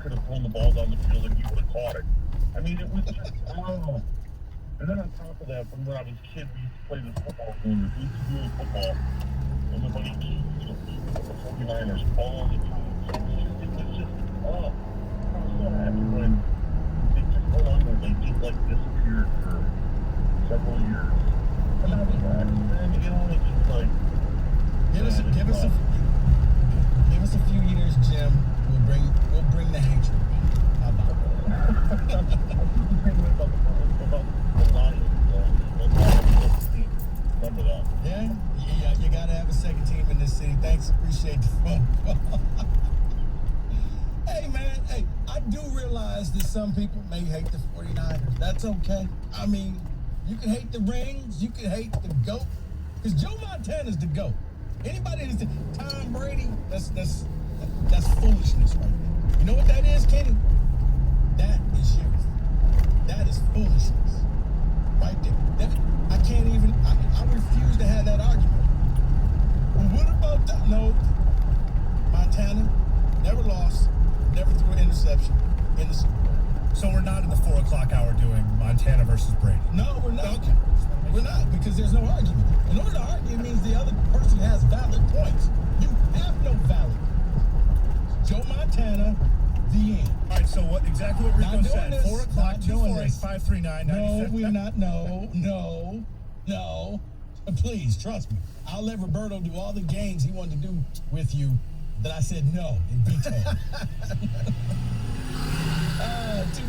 could have thrown the ball down the field and he would have caught it. I mean, it was just, oh. And then on top of that, from when I was a kid, we used to play this football game, we used to do football, and the buddy the 49ers all the time. So it was just, oh, I was so happy when they just go under, they just like disappeared for several years. And that was that. And you know, it's just like, give us a few years, Jim. We'll bring the hatred. How about that? Remember that? Yeah, you gotta have a second team in this city. Thanks, appreciate the phone call. Hey, man, I do realize that some people may hate the 49ers. That's okay. I mean, you can hate the rings, you can hate the GOAT, because Joe Montana's the GOAT. Anybody that's Tom Brady, that's foolishness right there. You know what that is, Kenny? That is youth. That is foolishness. Right there. I can't even, I refuse to have that argument. Well, what about that? No. Montana never lost, never threw an interception in the Super Bowl. So we're not in the 4 o'clock hour doing Montana versus Brady? No, we're not. Okay. We're not, because there's no argument. In order to argue, it means the other person has valid points. You have no valid points. Joe Montana, the end. All right, so exactly what Rico said. 4 o'clock, 248-539-97. No, we're not. No. Please, trust me. I'll let Roberto do all the games he wanted to do with you that I said no in detail.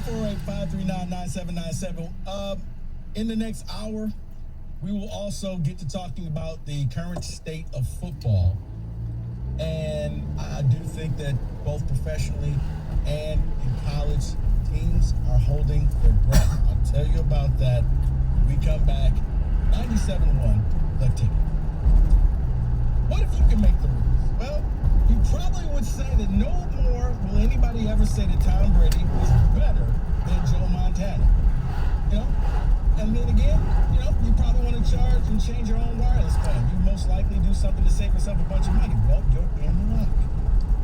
248-539-9797. In the next hour, we will also get to talking about the current state of football. And I do think that both professionally and in college, teams are holding their breath. I'll tell you about that when we come back. 97.1, The Ticket. What if you can make the rules? Well, you probably would say that no more will anybody ever say that Tom Brady was better than Joe Montana. You know? And then again, you probably want to charge and change your own wireless plan. You most likely do something to save yourself a bunch of money. Well, you're in luck.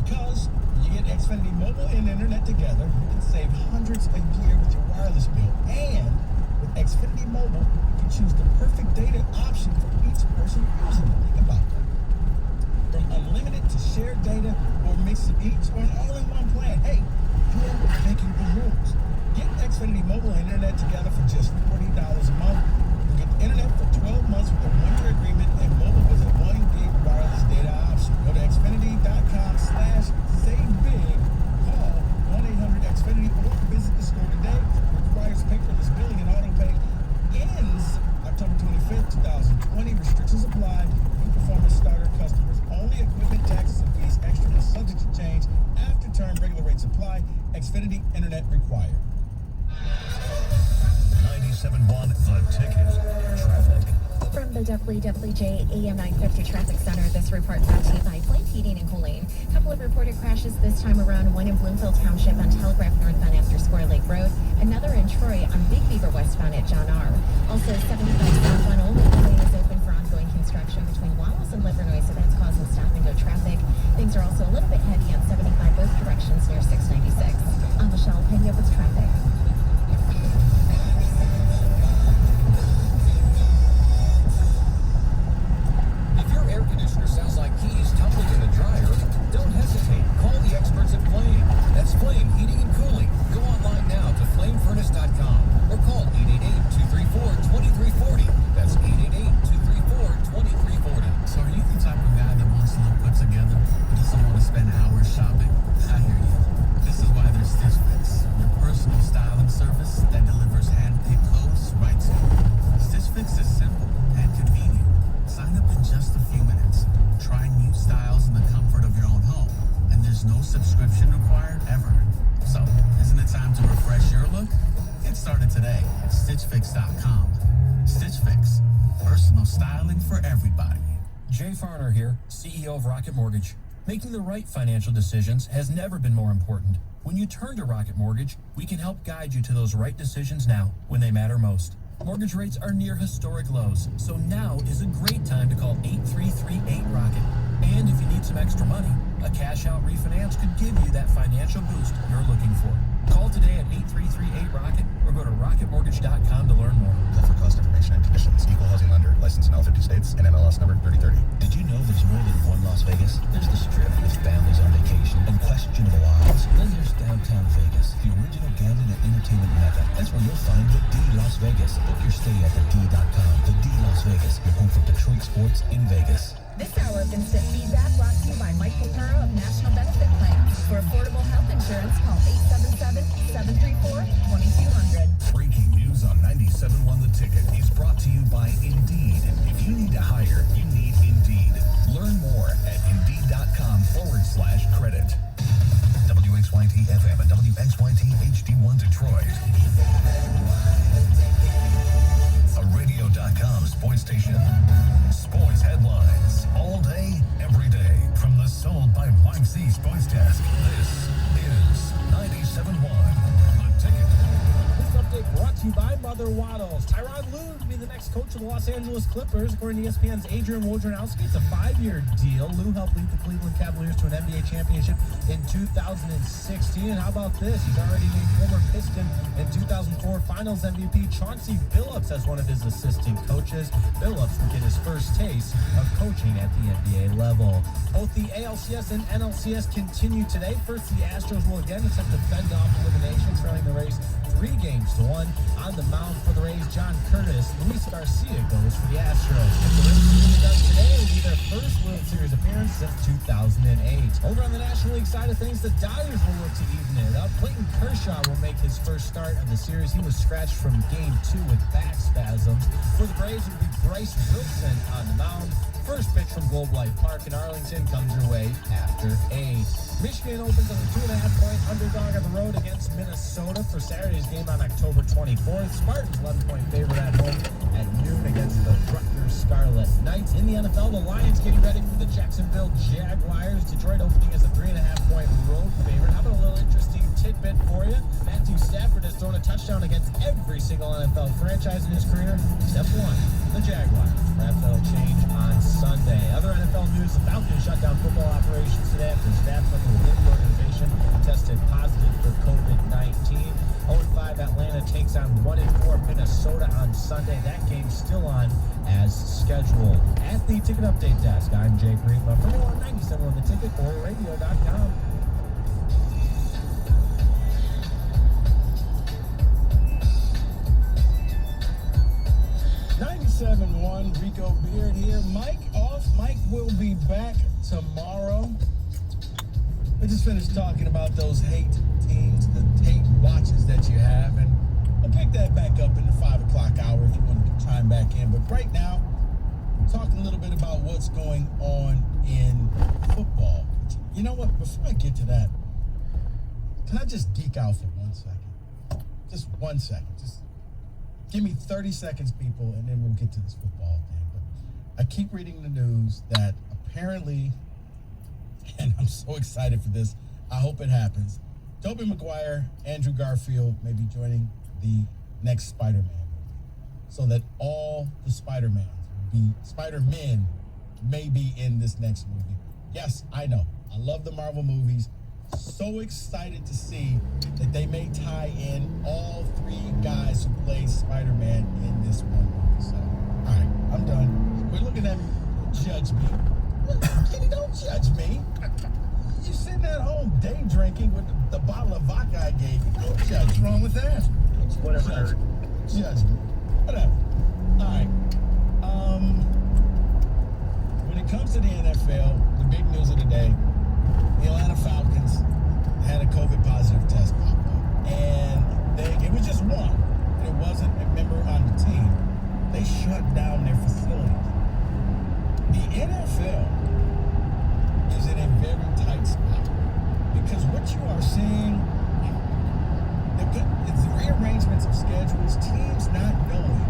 Because when you get Xfinity Mobile and Internet together, you can save hundreds a year with your wireless bill. And with Xfinity Mobile, you can choose the perfect data option for each person using it. Think about that. From unlimited to shared data, or a mix of each, or an all-in-one plan. Hey, you're making the rules. Get Xfinity Mobile and Internet together for just $40 a month. You get Internet for 12 months with a 1-year agreement and mobile with a 1 gig wireless data option. Go to Xfinity.com/savebig. Call 1-800-XFINITY or visit the store today. Requires paperless billing and auto pay. Ends October 25th, 2020. Restrictions apply. New performance starter customers only. Equipment, taxes, and fees extra and subject to change. After term, regular rates apply. Xfinity Internet required. 97.1 The Ticket. Traffic. From the WWJ AM 950 Traffic Center, this report brought to you by Flame Heating and Cooling. A couple of reported crashes this time around, one in Bloomfield Township on Telegraph northbound after Square Lake Road, another in Troy on Big Beaver westbound at John R. Also, 75 southbound Old Lane is open for ongoing construction between Wallace and Livernois, so that's causing stop-and-go traffic. Things are also a little bit heavy on 75 both directions near 696. I'm Michelle Pena with traffic. If your air conditioner sounds like keys tumbling in the dryer, don't hesitate. Call the experts at Flame. That's Flame Heating and Cooling. Go online now to flamefurnace.com or call 888-234-2340. That's 888-234-2340. So are you the type of guy that wants to look put together but doesn't want to spend hours shopping? I hear you. This is why there's Stitch Fix, your personal styling service that delivers hand-picked clothes right to you. Stitch Fix is simple and convenient. Sign up in just a few minutes. Try new styles in the comfort of your own home. And there's no subscription required ever. So, isn't it time to refresh your look? Get started today at StitchFix.com. Stitch Fix. Personal styling for everybody. Jay Farner here, CEO of Rocket Mortgage. Making the right financial decisions has never been more important. When you turn to Rocket Mortgage, we can help guide you to those right decisions now when they matter most. Mortgage rates are near historic lows, so now is a great time to call 8338-ROCKET. And if you need some extra money, a cash-out refinance could give you that financial boost you're looking for. Call today at 8338-ROCKET or go to rocketmortgage.com to learn more. For cost information and conditions, equal housing lender, licensed in all 50 states, and MLS number 3030. Did you know there's more than one Las Vegas? There's the Strip with families on vacation and questionable odds. Then there's downtown Vegas, the original gambling and entertainment mecca. That's where you'll find the D Las Vegas. Book your stay at thed.com. The D Las Vegas, your home for Detroit sports in Vegas. This hour of Instant Feedback brought to you by Mike Capurro of National Benefit Plans. For affordable health insurance, call 877-734-2200. Breaking news on 97.1 The Ticket is brought to you by Indeed. If you need to hire, you need Indeed. Learn more at Indeed.com/credit. WXYT FM and WXYT HD1 Detroit. A Radio.com sports station. Sports headlines all day, every day. From the Sold by YC Sports Desk. This is 97.1 The Ticket. This update brought to you by Mother Waddles. Tyronn Lue to be the next coach of the Los Angeles Clippers. According to ESPN's Adrian Wojnarowski, it's a 5-year deal. Lue helped lead the Cleveland Cavaliers to an NBA championship in 2016. And how about this? He's already named former Piston and 2004 Finals MVP Chauncey Billups as one of his assistant coaches. Billups will get his first taste of coaching at the NBA level. Both the ALCS and NLCS continue today. First, the Astros will again attempt to fend off elimination, trailing the race 3-1. On the mound for the Rays, John Curtis. Luis Garcia goes for the Astros. If the Rays get it done today, it will be their first World Series appearance since 2008. Over on the National League side of things, the Dodgers will look to even it up. Clayton Kershaw will make his first start of the series. He was scratched from Game 2 with back spasms. For the Braves, it will be Bryce Wilson on the mound. First pitch from Globe Life Park in Arlington comes your way after 8. Michigan opens as a 2.5-point underdog on the road against Minnesota for Saturday's game on October 24th. Spartans 11-point favorite at home at noon against the Rutgers Scarlet Knights. In the NFL, the Lions getting ready for the Jacksonville Jaguars. Detroit opening as a 3.5-point road favorite. How about a little interesting tidbit for you? Matthew Stafford has thrown a touchdown against every single NFL franchise in his career, except one, the Jaguars. Perhaps that'll change on Sunday. Other NFL news, the Falcons shut down football operations today after staff member within the organization tested positive for COVID-19. 0-5 Atlanta takes on 1-4 Minnesota on Sunday. That game's still on as scheduled. At the Ticket Update Desk, I'm Jake Reitman from 97 on The Ticket or radio.com. Rico Beard here. Mike off. Mike will be back tomorrow. We just finished talking about those hate teams, the hate watches that you have, and we'll pick that back up in the 5 o'clock hour if you want to chime back in. But right now, talking a little bit about what's going on in football. You know what? Before I get to that, can I just geek out for 1 second? Just 1 second. Just give me 30 seconds, people, and then we'll get to this football thing. But I keep reading the news that apparently, and I'm so excited for this, I hope it happens, Tobey Maguire, Andrew Garfield may be joining the next Spider-Man movie, so that all the Spider-Men may be in this next movie. Yes, I know. I love the Marvel movies. So excited to see that they may tie in all 3 guys who play Spider-Man in this one movie. So, all right, I'm done. Quit looking at me. Don't judge me. Kenny, don't judge me. You sitting at home day drinking with the bottle of vodka I gave you. Don't judge. What's wrong with that? Whatever. Judge me. Whatever. All right. When it comes to the NFL, the big news of the day, the Atlanta Falcons had a COVID positive test pop up. And it was just one. And it wasn't a member on the team. They shut down their facilities. The NFL is in a very tight spot. Because what you are seeing, it's the rearrangements of schedules, teams not knowing,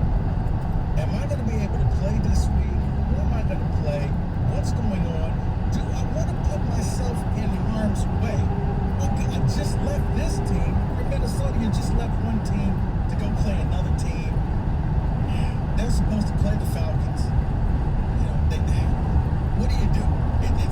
am I going to be able to play this week? Who am I going to play? What's going on? Do I want to put myself in harm's way? Okay, I just left this team. In Minnesota, you just left one team to go play another team. They're supposed to play the Falcons. You know, what do you do? It's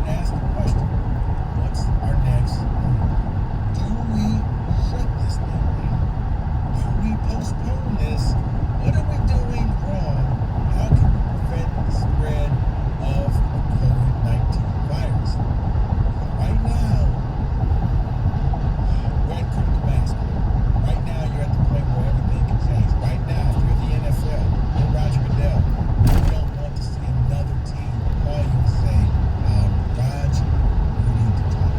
and ask the question, what's our next move? Do we shut this thing down? Do we postpone this? What are we doing wrong? How can we prevent the spread of the COVID-19 virus? Right now, we're at critical mass. Right now, you're at the point where everything can change. Right now, if you're the NFL, you're Roger Goodell. You don't want to see another team call you and say, Raj, we need to talk.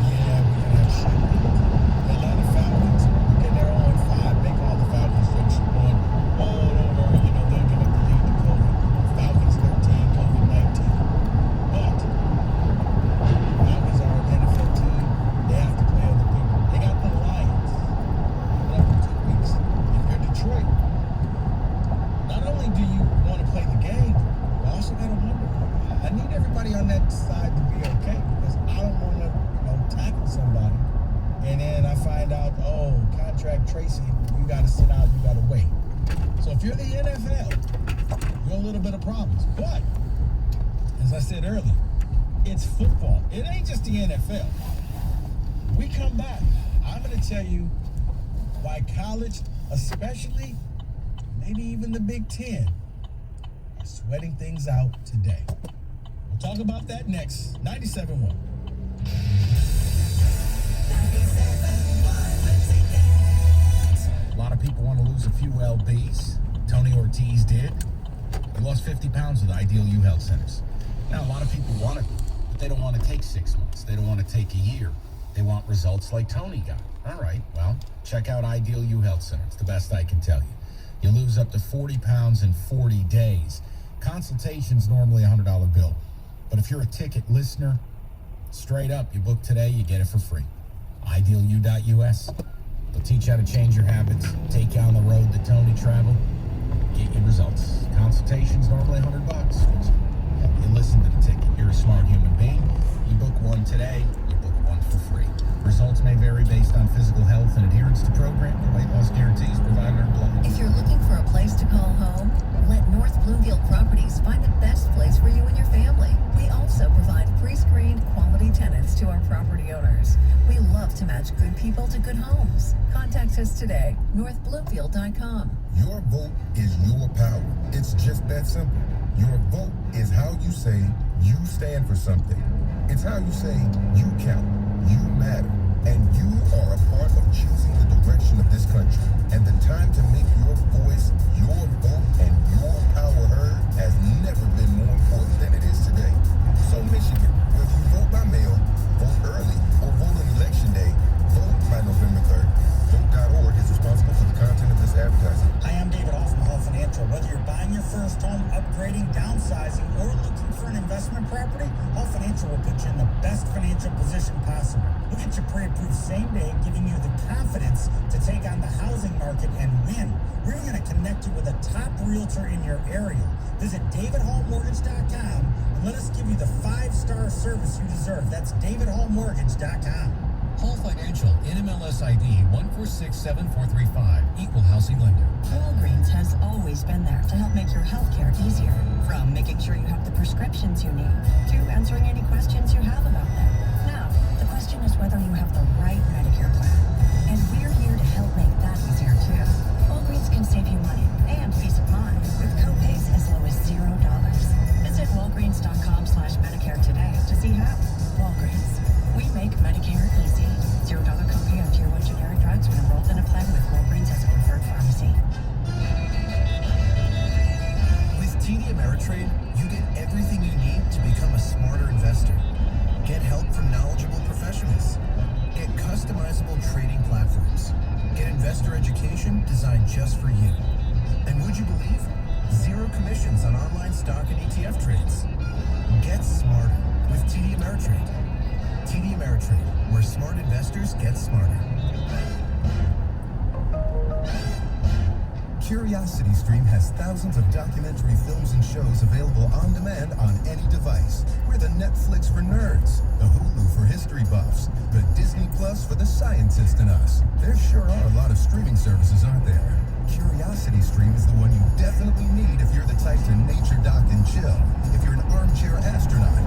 Yeah, we're going to have shit. The Atlanta Falcons, get their own 5, make all the Falcons jokes you want. Oh, don't worry, they'll give up the lead to COVID. Falcons 13, COVID-19. But Falcons are an NFL team. They have to play other people. They got the Lions coming up in 2 weeks. If you're Detroit, not only do you want to play the game, you also got to wonder, I need everybody on that side to be okay because I don't want to, tackle somebody and then I find out, contract tracing, you got to sit out, you got to wait. So if you're the NFL, you're a little bit of problems. But, as I said earlier, it's football. It ain't just the NFL. We come back, I'm going to tell you why college, especially, maybe even the Big Ten, are sweating things out today. We'll talk about that next. 97.1. A lot of people want to lose a few lbs. Tony Ortiz did. He lost 50 pounds with Ideal U Health Centers. Now, a lot of people want it, but they don't want to take 6 months. They don't want to take a year. They want results like Tony got. All right, well, check out Ideal U Health Center. It's the best I can tell you. You lose up to 40 pounds in 40 days. Consultation's normally a $100 bill. But if you're a ticket listener, straight up, you book today, you get it for free. IdealU.us. They'll teach you how to change your habits, take you on the road that Tony traveled, get you results. Consultation's normally $100. You listen to the ticket. You're a smart human being. You book one today, you book one for free. Results may vary based on physical health and adherence to program. The weight loss guarantees provided are blind. If you're looking for a place to call home, let North Bloomfield Properties find the best place for you and your family. We also provide pre-screened quality tenants to our property owners. We love to match good people to good homes. Contact us today, northbloomfield.com. Your vote is your power. It's just that simple. Your vote is how you say you stand for something. It's how you say you count, you matter, and you are a part of choosing the direction of this country. And the time to make your voice, your vote, and your power heard has never been more important than it is today. So Michigan, whether you vote by mail, vote early, or vote on election day, vote by November 3rd. Vote.org is responsible for the content of this advertising. Hi, I'm David Hall from Hall Financial. Whether you're buying your first home, upgrading, downsizing, or looking for an investment property, Hall Financial will put you in the best financial position possible. We'll get you pre-approved same day, giving you the confidence to take on the housing market and win. We're going to connect you with a top realtor in your area. Visit davidhallmortgage.com and let us give you the 5-star service you deserve. That's davidhallmortgage.com. Hall Financial, NMLS ID 1467435, Equal Housing Lender. Walgreens has always been there to help make your healthcare easier. From making sure you have the prescriptions you need, to answering any questions you have about them. Now, the question is whether you have the right Medicare plan. And we're here to help make that easier too. Walgreens can save you money and peace of mind with copays as low as $0. Visit walgreens.com/Medicare today to see how. Walgreens. We make Medicare easy. $0 copay on Tier 1 generic drugs when enrolled in a plan with Walgreens as a preferred pharmacy. With TD Ameritrade, you get everything you need to become a smarter investor. Get help from knowledgeable professionals. Get customizable trading platforms. Get investor education designed just for you. And would you believe? 0 commissions on online stock and ETF trades. Get smarter with TD Ameritrade. TD Ameritrade, where smart investors get smarter. CuriosityStream has thousands of documentary films and shows available on demand on any device. We're the Netflix for nerds, the Hulu for history buffs, the Disney Plus for the scientist in us. There sure are a lot of streaming services, aren't there? CuriosityStream is the one you definitely need if you're the type to nature dock and chill. If you're an armchair astronaut,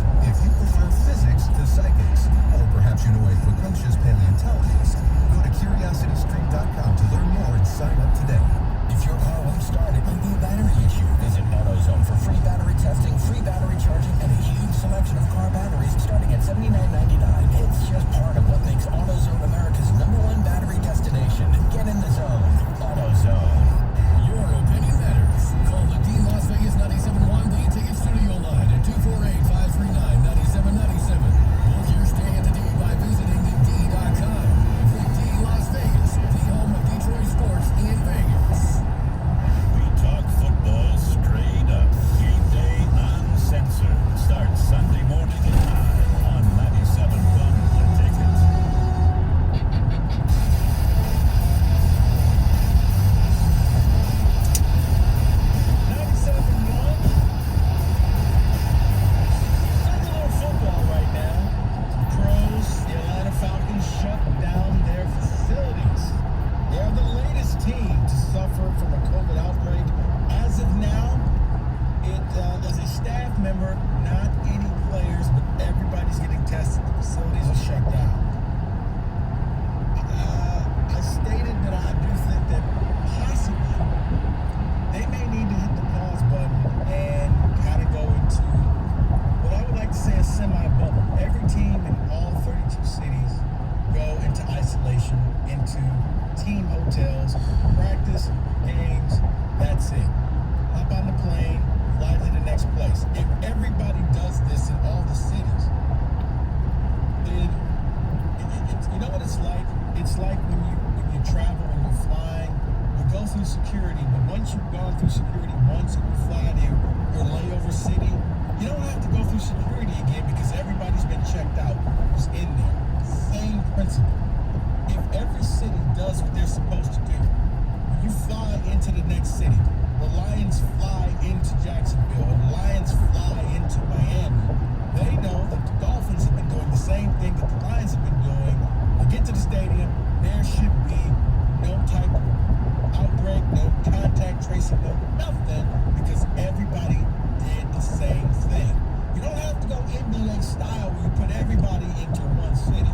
everybody into one city.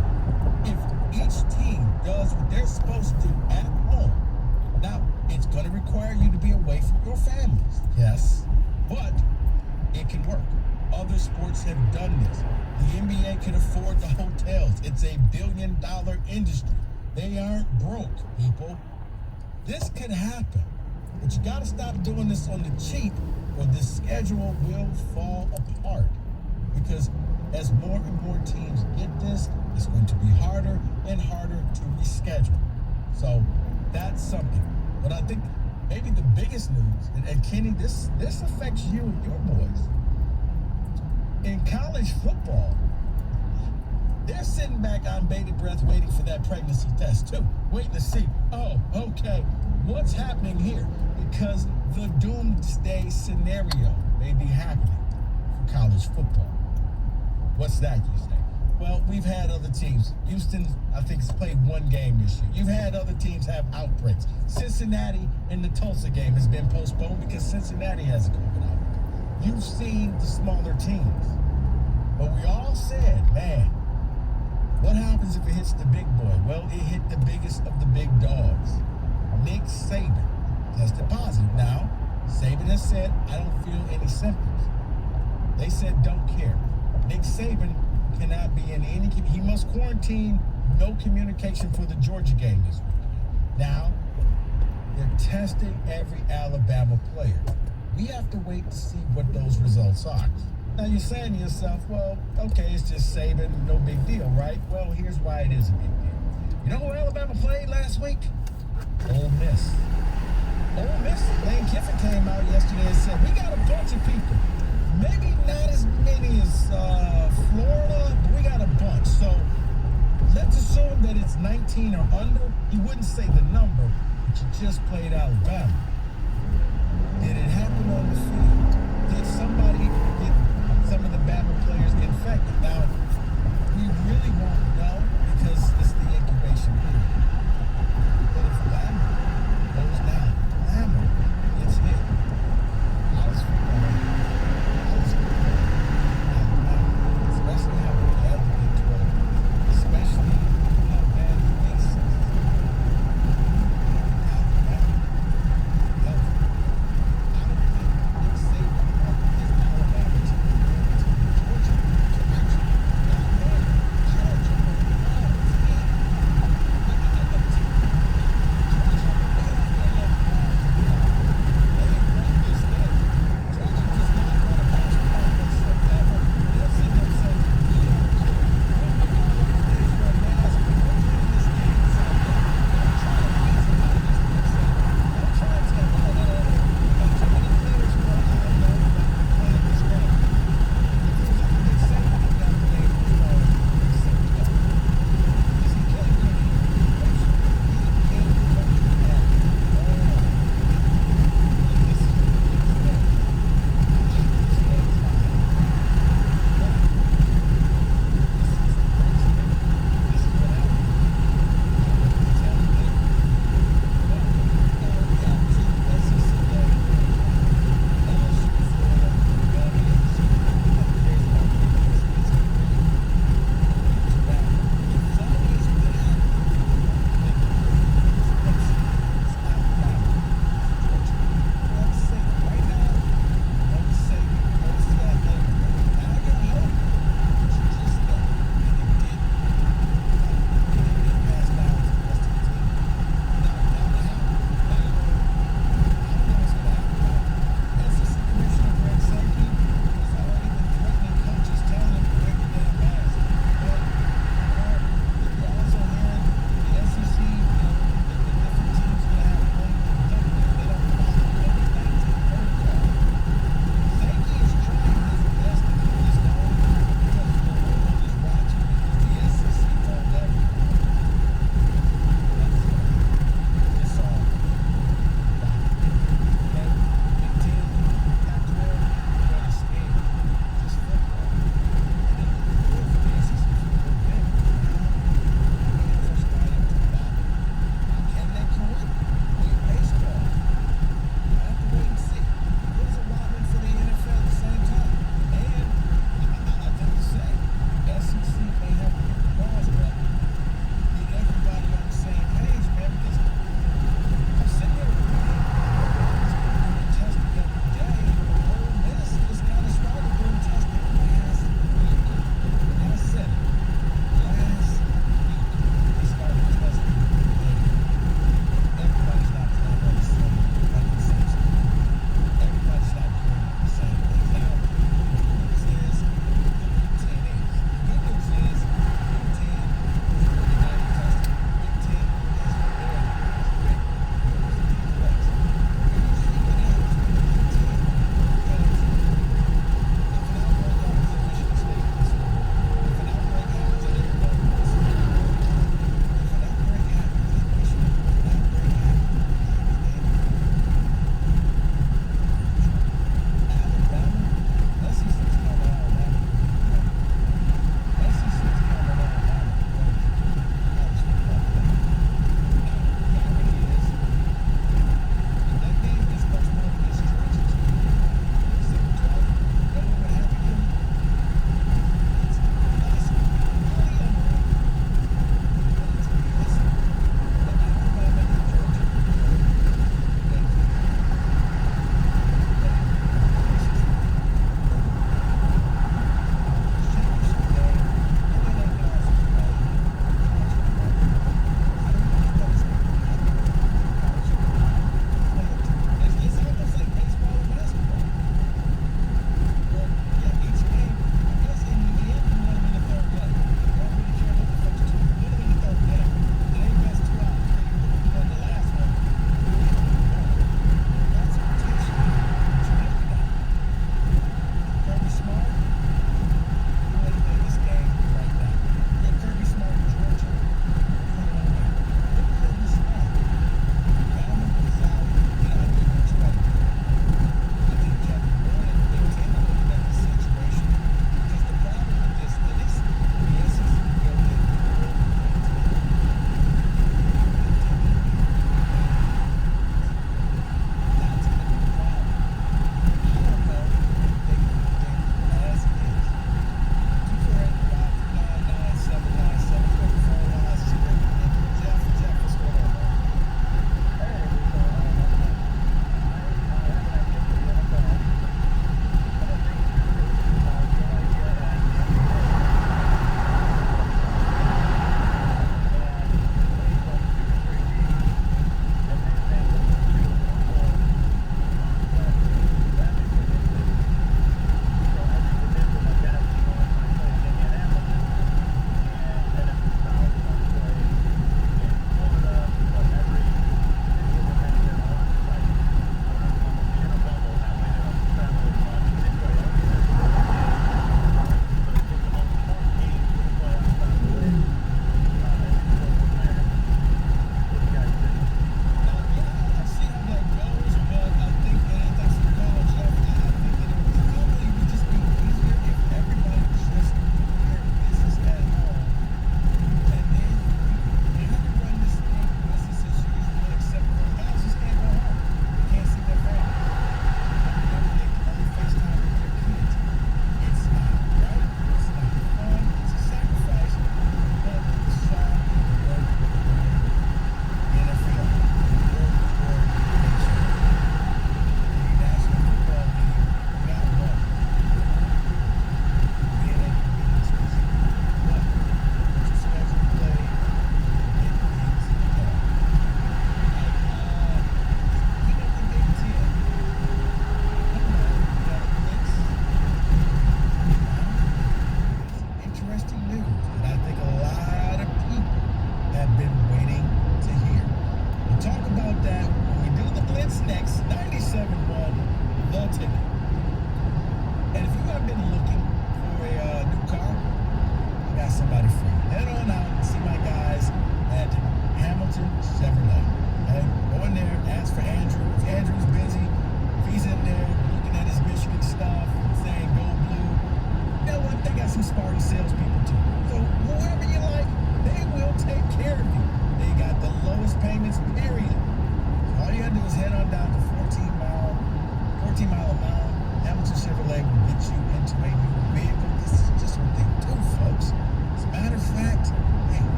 If each team does what they're supposed to at home, now it's going to require you to be away from your families. Yes, but it can work. Other sports have done this. The NBA can afford the hotels. It's a billion-dollar industry. They aren't broke, people. This could happen. But you got to stop doing this on the cheap, or this schedule will fall apart. Because as more and more teams get this, it's going to be harder and harder to reschedule. So that's something. But I think maybe the biggest news, and Kenny, this affects you and your boys. In college football, they're sitting back on bated breath waiting for that pregnancy test too. Waiting to see, oh, okay, what's happening here? Because the doomsday scenario may be happening for college football. What's that, you say? Well, we've had other teams. Houston, I think, has played one game this year. You've had other teams have outbreaks. Cincinnati in the Tulsa game has been postponed because Cincinnati has a COVID outbreak. You've seen the smaller teams. But we all said, man, what happens if it hits the big boy? Well, it hit the biggest of the big dogs. Nick Saban tested positive. Now, Saban has said, I don't feel any symptoms. They said, don't care. Nick Saban cannot be in any, he must quarantine, no communication for the Georgia game this week. Now, they're testing every Alabama player. We have to wait to see what those results are. Now you're saying to yourself, well, okay, it's just Saban, no big deal, right? Well, here's why it is a big deal. You know who Alabama played last week? Ole Miss. Ole Miss, Lane Kiffin came out yesterday and said, we got a bunch of people. Maybe not as many as Florida, but we got a bunch. So let's assume that it's 19 or under. He wouldn't say the number, but you just played Alabama. Did it happen on the field? Did somebody get some of the Bama players infected? Now, we really won't know because it's the incubation period. But if Bama goes down, Bama gets hit. College football, especially how bad the Big 12, especially how bad the Big 6 is. Alabama,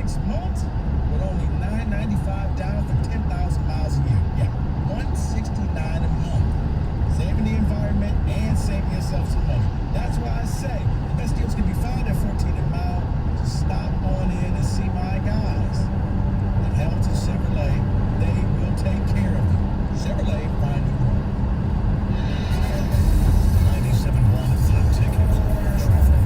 6 months with only $9.95 down for 10,000 miles a year. Yeah, $169 a month. Saving the environment and saving yourself some money. That's why I say the best deals can be found at 14 a mile. Just stop on in and see my guys. At Hamilton Chevrolet, they will take care of you. Chevrolet, find you home. 97.1 The Ticket. Traffic.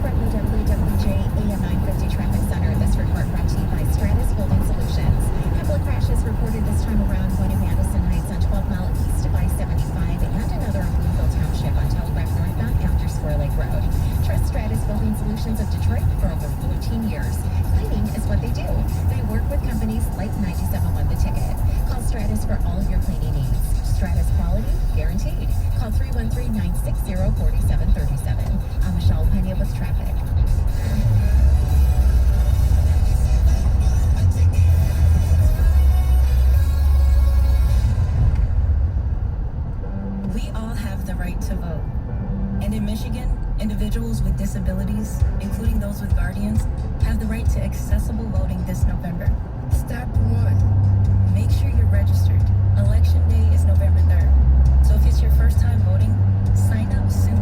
From the WWJ AM 950 Traffic Center, this report brought to you by Stratus Building Solutions. A couple of crashes reported this time around, one in Madison Heights on 12 Mile East of I-75 and another in Bloomfield Township on Telegraph northbound after Square Lake Road. Trust Stratus Building Solutions of Detroit for over 14 years. Cleaning is what they do. They work with companies like 97.1 The Ticket. Call Stratus for all of your cleaning needs. Stratus quality guaranteed. Call 313-960-4737. I'm Michelle Pena with traffic. We all have the right to vote. And in Michigan, individuals with disabilities, including those with guardians, have the right to accessible voting this November. Step 1. Make sure you're registered. Election day is November 3rd. So if it's your first time voting, sign up soon.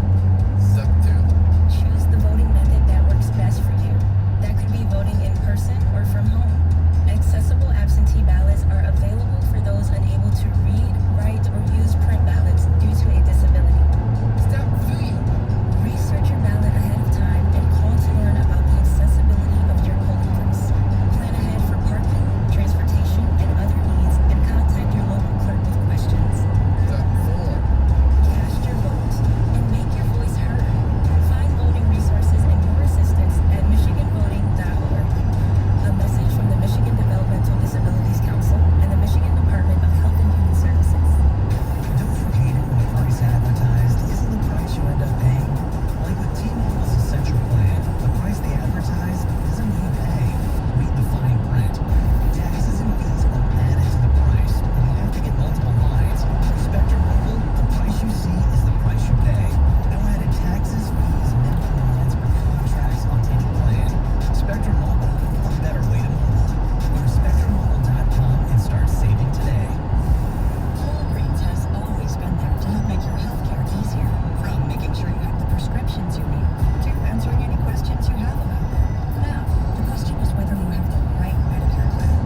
Step 2. Choose the voting method that works best for you. That could be voting in person or from home. Accessible absentee ballots are available for those unable to read, write, or use print ballots due to a disability. Step 3. Research your ballot ahead of time and call to learn about the accessibility of your polling place. Plan ahead for parking, transportation, and other needs, and contact your local clerk with questions. Step 4. Cast your vote and make your voice heard. Find voting resources and more assistance at michiganvoting.org. A message from the Michigan Developmental Disabilities Council and the Michigan Department of Health and Human Services. Don't forget, the price advertised isn't the price you end up paying. Like with T-Mobile's Essential Plan, the price they advertise isn't what you pay. Read the fine print. Taxes and fees are added to the price, and you have to get multiple lines. For Spectrum Mobile, the price you see is the price you pay. No added taxes, fees, minimum lines, or contracts on any plan. Spectrum Mobile, a better way to mobile. Go to spectrummobile.com and start saving today. Walgreens has always been there to help make your healthcare easier. From making sure you have the prescriptions you need to answering any questions you have about them. Now, the question is whether you have the right Medicare plan.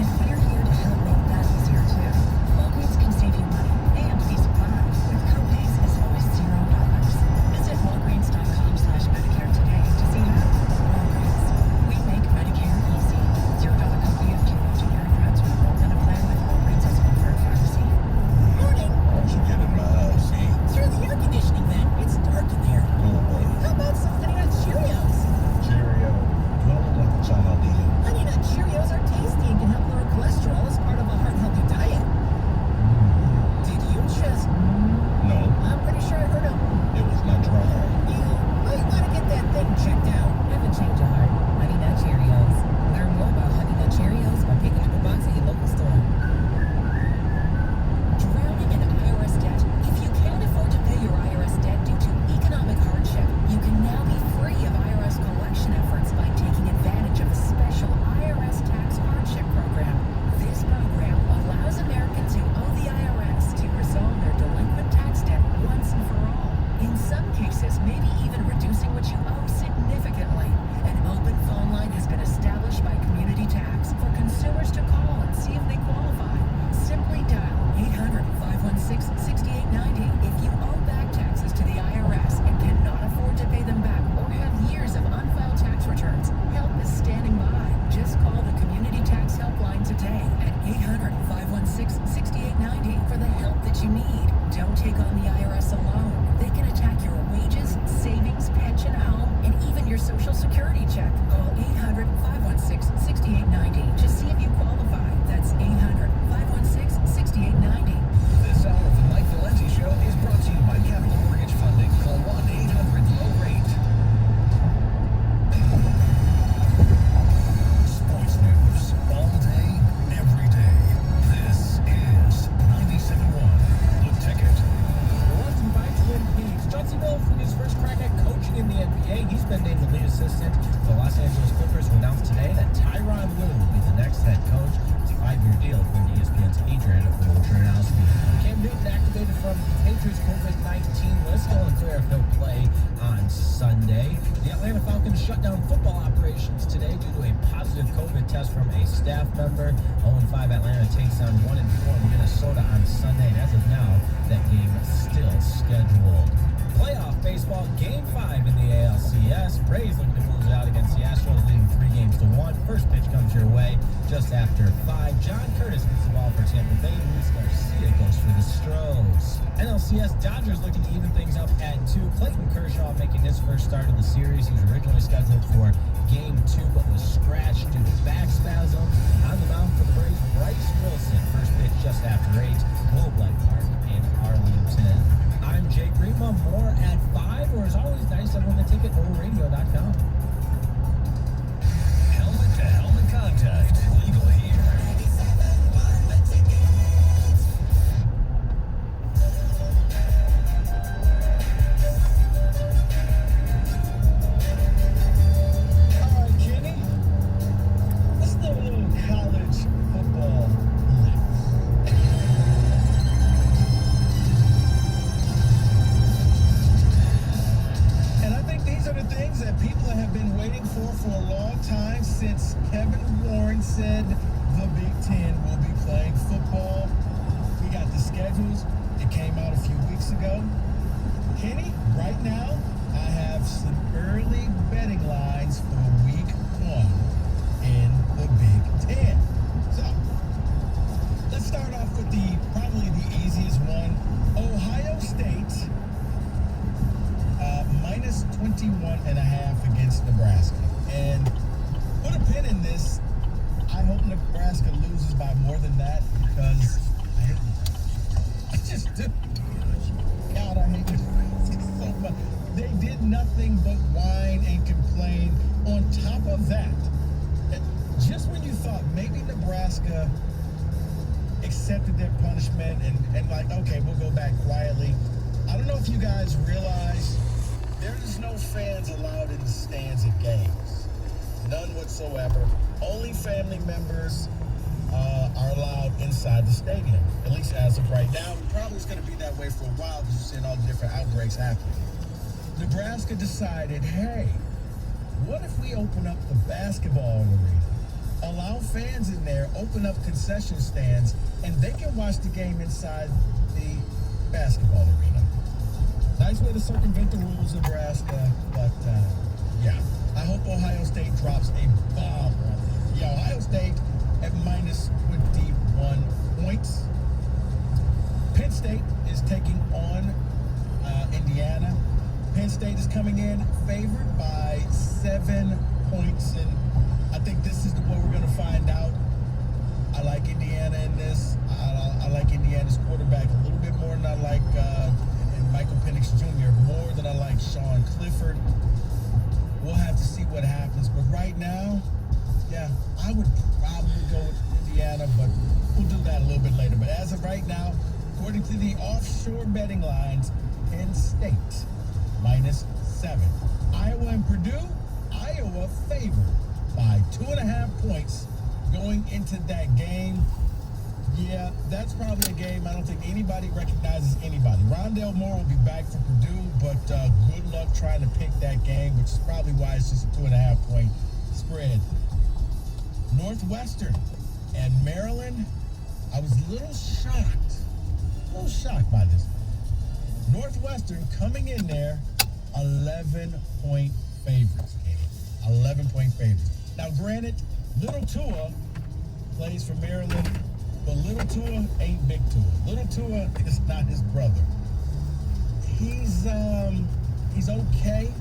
And we're here to help make that easier too. Walgreens can save you money and peace of mind with copays as low as $0. Visit walgreens.com/Medicare today to see how. Walgreens. We make Medicare easy. $0 copay of generic drugs when enrolled in a plan with Walgreens as a preferred pharmacy. Morning. Won't you get in my house? See, turn the air conditioning then. It's dark in there. Go away. How about some Honey Nut Cheerios? Cheerio. Do I look like a child to you? Honey Nut Cheerios are tasty and can help lower cholesterol as part of a heart-healthy diet. Did you just... No, I'm pretty sure I heard him. it was my drive. You might want to get that thing checked out. Never change your heart. Honey Nut Cheerios. Learn more about Honey Nut Cheerios by picking up a box at your local store. Drowning in IRS debt? If you can't afford to pay your IRS debt due to economic hardship, you can now be free of IRS collection efforts by taking advantage of a special IRS tax hardship program. This program allows Americans who owe the IRS to resolve their delinquent tax debt once and for all. In some cases, maybe even reducing what you owe significantly. An open phone line has been established by Community Tax for consumers to call and see if they qualify. Simply dial 800-516-6890 if you owe back taxes to the IRS and cannot afford to pay them back or have years of unfiled tax returns. Help is standing by. Just call the Community Tax Helpline today at 800-516-6890 for the help that you need. Don't take on the IRS alone. They can attack your wages, savings, pension, home, and even your Social Security check. Call 800-516-6890 to see if you qualify. That's 800-516-6890. This hour of the Mike Valenti Show is brought to you by Capital Mortgage Funding. Call 1-800-LOW-RATE. Sports news all day, every day. This is 97.1 The Ticket. Brought by Twin Peaks. Chauncey Billups from his first crack at coaching in the NBA. He's been named the lead assistant for the Los Angeles Clippers, who announced today that Tyrese Atlanta Falcons shut down football operations today due to a positive COVID test from a staff member. 0-5 Atlanta takes on 1-4 Minnesota on Sunday, and as of now, that game is still scheduled. Playoff baseball, Game 5 in the ALCS. Rays looking to close it out against the Astros, leading 3-1. First pitch comes your way just after 5. John Curtis gets the ball for Tampa Bay. Luis Garcia goes for the Stros. NLCS, Dodgers looking to even things up at 2. Clayton Kershaw making his first start of the series. He was originally scheduled for Game 2, but was scratched due to back spasm. On the mound for the Braves, Bryce Wilson. First pitch just after 8. Globe Life Park in Arlington. I'm Jake Rima. More at 5, or as always, nice everyone the ticket over radio.com. Helmet to helmet contact. Legal here. All right, Kenny. Let's do a little college football blitz. And I think these are the things that people have been waiting for a long time, since Kevin Warren said the Big Ten will be playing football. We got the schedules. It came out a few weeks ago. Kenny, right now, I have some early betting lines for week 1 in the Big Ten. So, let's start off with probably the easiest one. Ohio State, minus 21.5 against Nebraska. And put a pin in this. I hope Nebraska loses by more than that, because I just do. God, I hate Nebraska so much. They did nothing but whine and complain. On top of that, just when you thought maybe Nebraska accepted their punishment and like, okay, we'll go back quietly. I don't know if you guys realize there's no fans allowed in the stands at games. None whatsoever. Only family members are allowed inside the stadium, at least as of right now. Probably it's going to be that way for a while because you're seeing all the different outbreaks happening. Nebraska decided, hey, what if we open up the basketball arena, allow fans in there, open up concession stands, and they can watch the game inside the basketball arena. Nice way to circumvent the rules, Nebraska, but yeah. I hope Ohio State drops a bomb on it. Yeah, Ohio State at minus 21 points. Penn State is taking on Indiana. Penn State is coming in favored by 7 points, and I think this is what we're going to find out. I like Indiana in this. I like Indiana's quarterback a little bit more than I like Michael Penix Jr., more than I like Sean Clifford. We'll have to see what happens. But right now, yeah, I would probably go with Indiana, but we'll do that a little bit later. But as of right now, according to the offshore betting lines, Penn State minus 7. Iowa and Purdue, Iowa favored by 2.5 points going into that game. Yeah, that's probably a game I don't think anybody recognizes anybody. Rondale Moore will be back for Purdue, but good luck trying to pick that game, which is probably why it's just a 2.5 point spread. Northwestern and Maryland, I was a little shocked by this. Northwestern coming in there, 11-point favorites, Katie. 11-point favorites. Now, granted, Little Tua plays for Maryland, but Little Tua ain't Big Tua. Little Tua is not his brother. He's okay.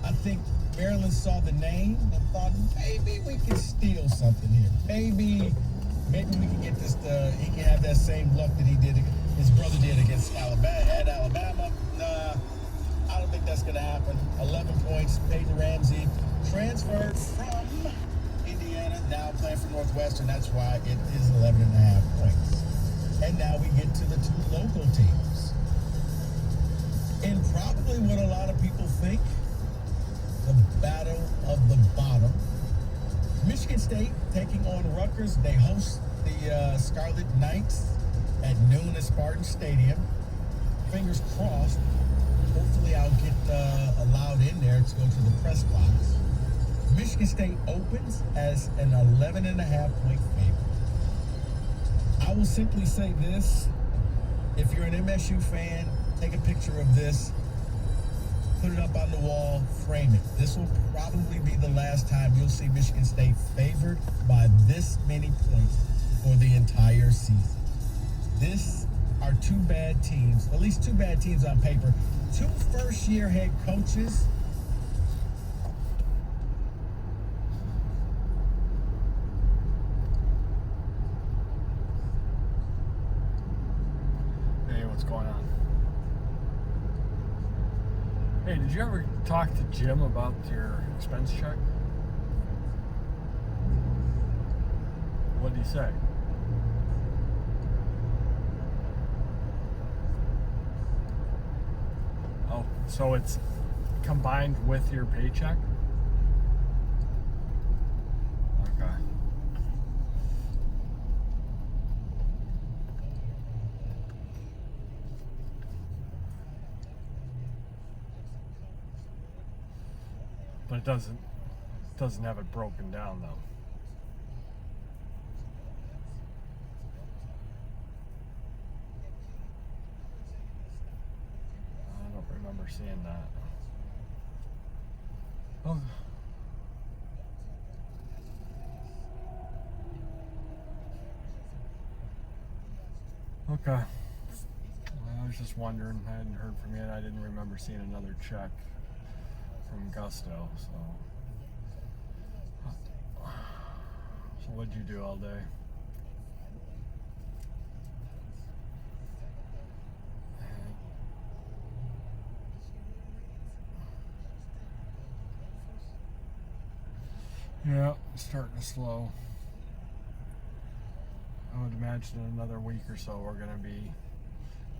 I think Maryland saw the name and thought maybe we can steal something here. Maybe we can get this. He can have that same luck that his brother did against Alabama. Nah, I don't think that's gonna happen. 11 points. Peyton Ramsey transferred from Indiana, now playing for Northwestern. That's why it is 11.5 points. And now we get to the two local teams. And probably what a lot of people think, the battle of the bottom. Michigan State taking on Rutgers. They host the Scarlet Knights at noon at Spartan Stadium. Fingers crossed hopefully I'll get allowed in there to go to the press box. Michigan State opens as an 11.5-point favorite. I will simply say this. If you're an MSU fan, take a picture of this, put it up on the wall, frame it. This will probably be the last time you'll see Michigan State favored by this many points for the entire season. This are two bad teams, at least two bad teams on paper. Two first-year head coaches. Hey, what's going on? Hey, did you ever talk to Jim about your expense check? What did he say? Oh, so it's combined with your paycheck? Okay. But it doesn't have it broken down though. I don't remember seeing that. Oh. Okay. I was just wondering. I hadn't heard from you, and I didn't remember seeing another check from Gusto, so what'd you do all day? Yeah, it's starting to slow. I would imagine in another week or so we're going to be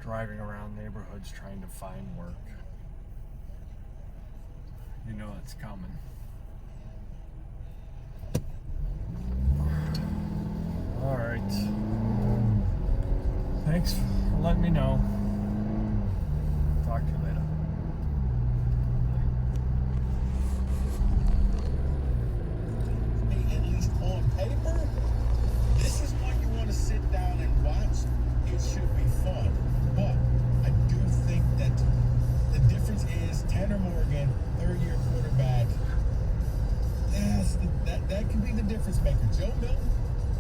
driving around neighborhoods trying to find work. You know it's coming. All right. Thanks for letting me know. Talk to you later. At least on paper, this is one you want to sit down and watch. It should be fun. But I do think that the difference is Tanner Morgan, third-year quarterback. Yes, that could be the difference maker. Joe Milton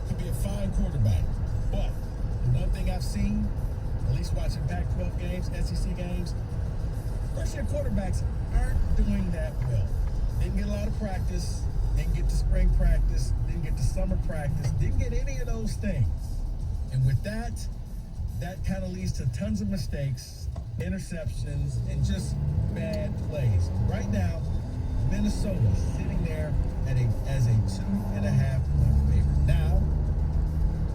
could be a fine quarterback. But the one thing I've seen, at least watching Pac-12 games, SEC games, first-year quarterbacks aren't doing that well. Didn't get a lot of practice, didn't get to spring practice, didn't get to summer practice, didn't get any of those things. And with that kind of leads to tons of mistakes, interceptions, and just bad plays. Right now, Minnesota sitting there as a 2.5-point favorite. Now,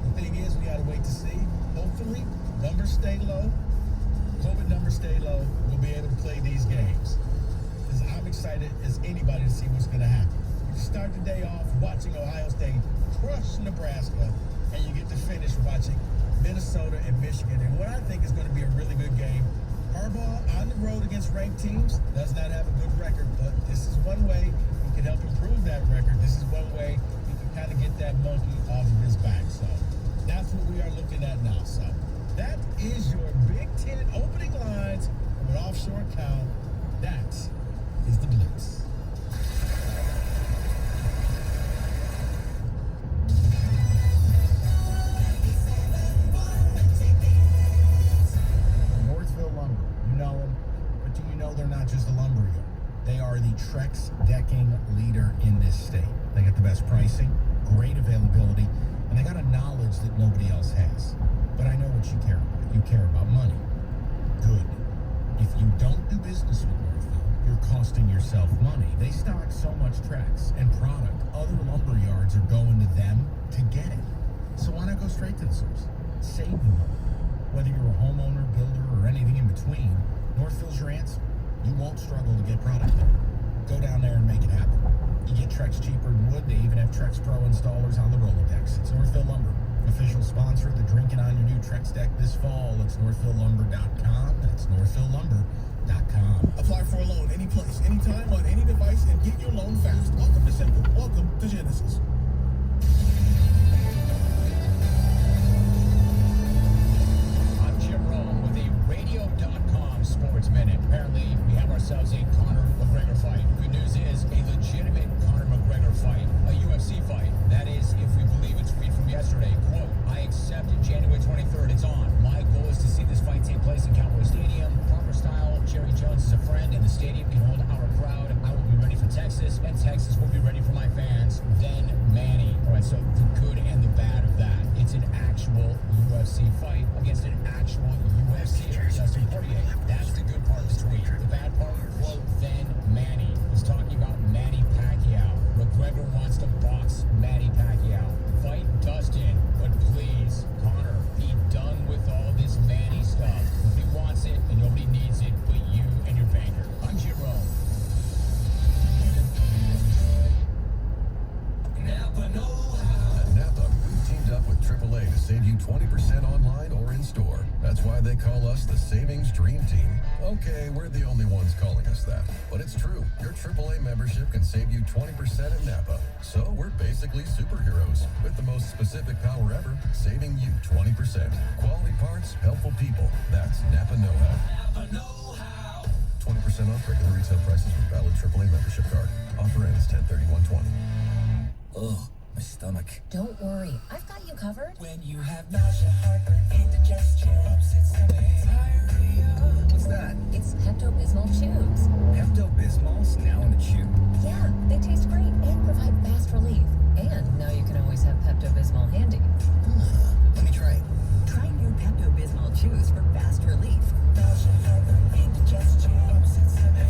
the thing is, we got to wait to see. Hopefully, numbers stay low. COVID numbers stay low. We'll be able to play these games. Because I'm excited as anybody to see what's going to happen. You start the day off watching Ohio State crush Nebraska, and you get to finish watching Minnesota and Michigan. And what I think is going to be a really good game. Harbaugh on the road against ranked teams does not have a good record, but this is one way he can help improve that record. This is one way he can kind of get that monkey off of his back. So that's what we are looking at now. So that is your Big Ten opening lines from an offshore account. That is the Blitz. Northville Lumber, you know them, but do you know they're not just a lumber yard? They are the Trex decking leader in this state. They got the best pricing, great availability, and they got a knowledge that nobody else has. But I know what you care about. You care about money. Good. If you don't do business with Northville, you're costing yourself money. They stock so much Trex and product, other lumber yards are going to them to get it. So why not go straight to the source? Save you money. Whether you're a homeowner, builder, or anything in between, Northville's your answer. You won't struggle to get product there. Go down there and make it happen. You get Trex cheaper than wood. They even have Trex Pro installers on the Rolodex. It's Northville Lumber, official sponsor of the Drinking on Your New Trex deck this fall. It's NorthvilleLumber.com. It's Northville Lumber, SimpleRock.com. Apply for a loan any place, anytime, on any device, and get your loan fast. Welcome to Simple. Welcome to Genesis. I'm Jim Rome with a Radio.com Sports Minute. Apparently, we have ourselves a Conor McGregor fight. Good news is a legitimate Conor McGregor fight, a UFC fight. That is, if we believe a tweet from yesterday. Quote, I accept it January 23rd. It's on. My goal is to see this fight take place in Cowboy Stadium. Proper style. Jerry Jones is a friend, and the stadium can hold our crowd. I will be ready for Texas, and Texas will be ready for my fans. Then Manny. All right, so the good and the bad of that. It's an actual UFC fight against an actual UFC Justin Poirier. That's the good part of the tweet. The bad part, quote, then Manny. He's talking about Manny Pacquiao. McGregor wants to box Manny Pacquiao. Fight Dustin, but please, Conor, be done with all this Manny stuff. Nobody wants it and nobody needs it but you and your banker. I'm Jim Rome. Napa know-how. At Napa, we've teamed up with AAA to save you 20% online or in store. That's why they call us the Savings Dream Team. Okay, we're the only ones calling us that, but it's true. Your AAA membership can save you 20% at Napa. So we're basically superheroes with the most specific power ever, saving you 20%. Quality parts, helpful people. That's Napa know-how. Napa know-how. 20% off regular retail prices with valid AAA membership card. Offer ends 10/31/20. Ugh, my stomach. Don't worry, I've got you covered. When you have nausea, heartburn, indigestion, upset stomach, diarrhea. What's that? It's Pepto-Bismol chews. Pepto-Bismol's now in a chew? Yeah, they taste great and provide fast relief. And now you can always have Pepto-Bismol handy. Let me try it. Try new Pepto-Bismol chews for fast relief. Nausea, heartburn, indigestion, upset stomach,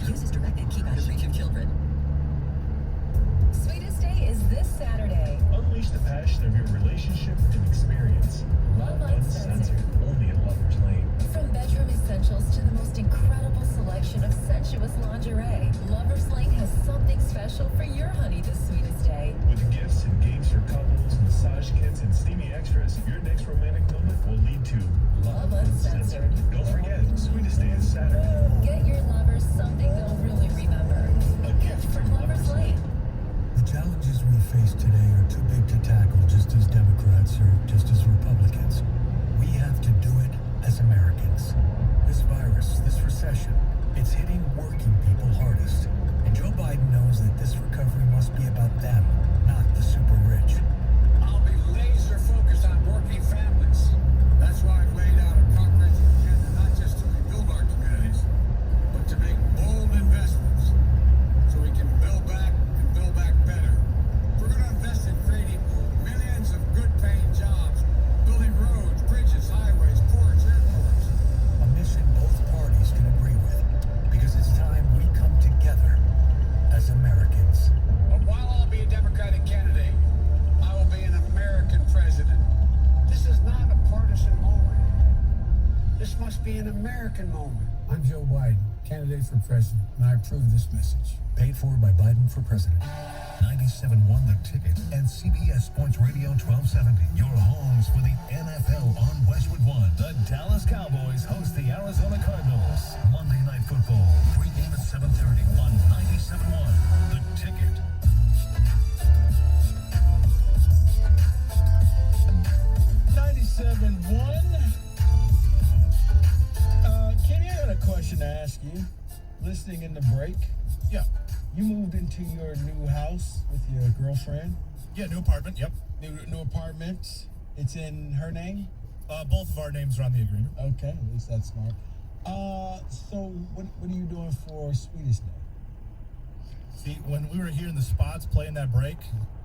Use as directed. Keep out of reach of children. Sweetest Day is this Saturday. Unleash the passion of your relationship and experience. Love Uncensored. Only in Lover's Lane. From bedroom essentials to the most incredible selection of sensuous lingerie, Lover's Lane has something special for your honey this Sweetest Day. With gifts and games for couples, massage kits, and steamy extras, your next romantic moment will lead to Love Uncensored. Don't forget, Sweetest Day is Saturday. Get your lovers something they'll really remember. A gift from Lover's Lane. The challenges we face today are too big to tackle just as Democrats or just as Republicans. We have to do it as Americans. This virus, this recession, it's hitting working people hardest. And Joe Biden knows that this recovery must be about them, not the super rich. I'll be laser focused on working families. That's why I've laid out a comprehensive agenda not just to rebuild our communities, but to make bold investments so we can build back and build back better. We're going to invest in creating millions of good-paying jobs, building roads, bridges, highways, ports, airports. A mission both parties can agree with, because it's time we come together as Americans. But while I'll be a Democratic candidate, I will be an American president. This is not a partisan moment. This must be an American moment. I'm Joe Biden, candidate for president, and I approve this message. Paid for by Biden for president. 97.1 The Ticket and CBS Sports Radio 1270. Your homes for the NFL on Westwood One. The Dallas Cowboys host the Arizona Cardinals. Monday Night Football. Pregame at 7:30 on 97.1 The Ticket. Kenny, I got a question to ask you. Listening in the break. Yeah. You moved into your new house with your girlfriend? Yeah, new apartment, yep. New apartment. It's in her name? Both of our names are on the agreement. Okay, at least that's smart. So what are you doing for Sweetest Day? See, when we were here in the spots playing that break,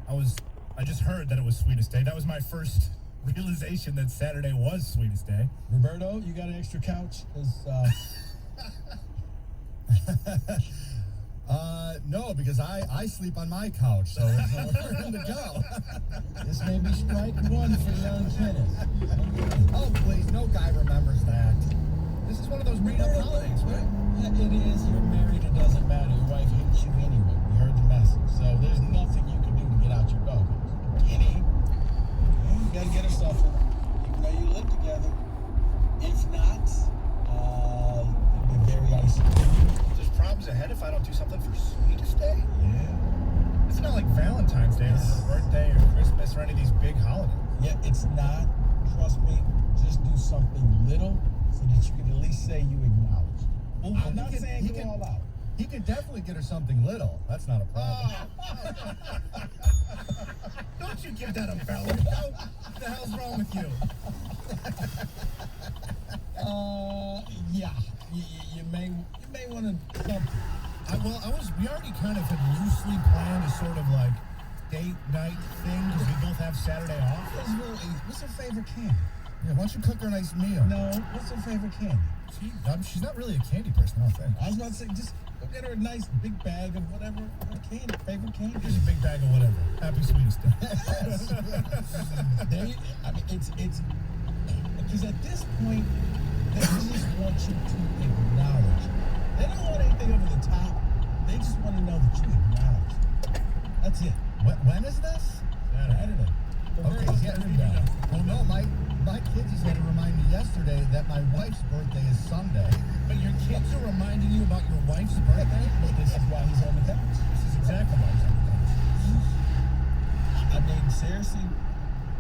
I just heard that it was Sweetest Day. That was my first realization that Saturday was Sweetest Day. Roberto, you got an extra couch? No, because I sleep on my couch, so there's nowhere to go. This may be strike one for young Kenneth. Oh, please, no guy remembers that. This is one of those made-up holidays, right? It is. You're married. It doesn't matter. Your wife hates you anyway. We heard the message. So there's nothing you can do to get out your dog. Kenny, you got to get her something. Even though you live together. If not, Valentine's Day or her birthday or Christmas or any of these big holidays. Yeah, it's not. Trust me. Just do something little so that you can at least say you acknowledge. Well, I'm not saying go all out. He could definitely get her something little. That's not a problem. Don't you give that umbrella. What the hell's wrong with you? Yeah. You may want to. We already kind of had loosely planned a sort of like date night thing because we both have Saturday off. What's her favorite candy? Yeah, why don't you cook her a nice meal? No, what's her favorite candy? She's not really a candy person, I don't think. I was about to say, just go get her a nice big bag of whatever her favorite candy. Here's a big bag of whatever. Happy Sweetest Day. It's because at this point, they just want you to acknowledge. They don't want anything over the top. They just want to know that you acknowledge. That's it. When is this? Saturday. Okay, yeah. Well, no, my kids just had to remind me yesterday that my wife's birthday is Sunday. But your kids are reminding you about your wife's birthday? But this is why he's on the couch. This is exactly why he's on the couch. I mean, seriously,